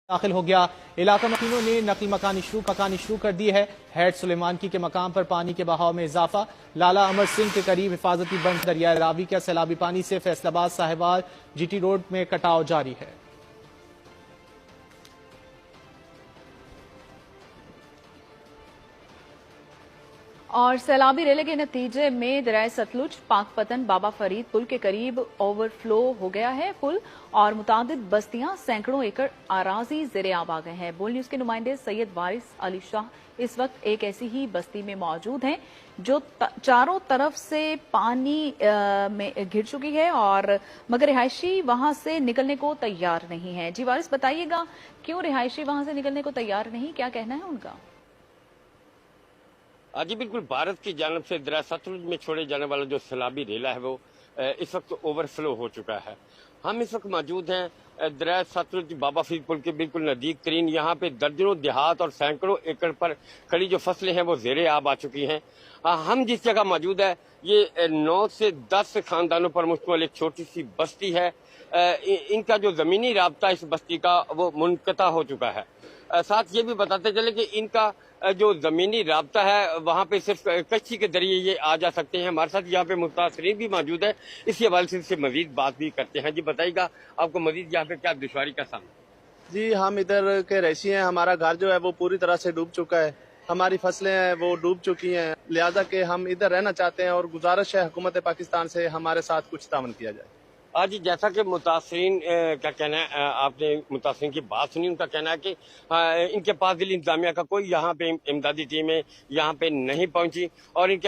दाखिल हो गया। इलाका मकीनों ने नकली मकानी शुरू कर दी है। हैड सुलेमान की के मकाम पर पानी के बहाव में इजाफा। लाला अमर सिंह के करीब हिफाजती बंद दरिया रावी का सैलाबी पानी से फैसलाबाद साहिवाल जीटी रोड में कटाव जारी है। और सैलाबी रेले के नतीजे में दरिया सतलुज पाकपतन बाबा फरीद पुल के करीब ओवरफ्लो हो गया है पुल और मुतादिद बस्तियां सैकड़ों एकड़ आराजी जेर आब आ गए हैं। बोल न्यूज के नुमाइंदे सैयद वारिस अली शाह इस वक्त एक ऐसी ही बस्ती में मौजूद हैं जो चारों तरफ से पानी में घिर चुकी है और मगर रिहायशी वहां से निकलने को तैयार नहीं है। जी वारिस बताइएगा, क्यों रिहायशी वहां से निकलने को तैयार नहीं, क्या कहना है उनका? जी बिल्कुल, भारत की जानब से दरिया सतलुज में छोड़े जाने वाला जो सैलाबी रेला है वो इस वक्त ओवरफ्लो हो चुका है। हम इस वक्त मौजूद हैं दरिया सतलुज बाबा फरीद पुल के बिल्कुल नजदीक तरीन। यहाँ पे दर्जनों देहात और सैकड़ों एकड़ पर खड़ी जो फसलें हैं वो जेरे आब आ चुकी हैं। हम जिस जगह मौजूद है ये 9 से 10 खानदानों पर मुश्तमिल एक छोटी सी बस्ती है। इनका जो जमीनी राब्ता इस बस्ती का वो मुनक़ता हो चुका है। साथ ये भी बताते चले कि इनका जो जमीनी राब्ता है वहाँ पे सिर्फ कच्ची के जरिए ये आ जा सकते हैं। हमारे साथ यहाँ पे मुतासरीन भी मौजूद है, इसी हवाले से इससे मजीद बात भी करते हैं। जी बताइएगा, आपको मजीद यहाँ पे क्या दुश्वारी का सामना? जी, हम इधर के रहशी हैं। हमारा घर जो है वो पूरी तरह से डूब चुका है। हमारी फसलें हैं वो डूब चुकी हैं, लिहाजा के हम इधर रहना चाहते हैं और गुजारिश है हुकूमत पाकिस्तान से हमारे साथ कुछ तावन किया जाए। जी, जैसा कि मुतासरीन का कहना है, आपने मुतासरीन की बात सुनी। उनका कहना है कि इनके पास जिला इंतजामिया का कोई यहाँ पे इमदादी टीम है यहाँ पे नहीं पहुंची और इनके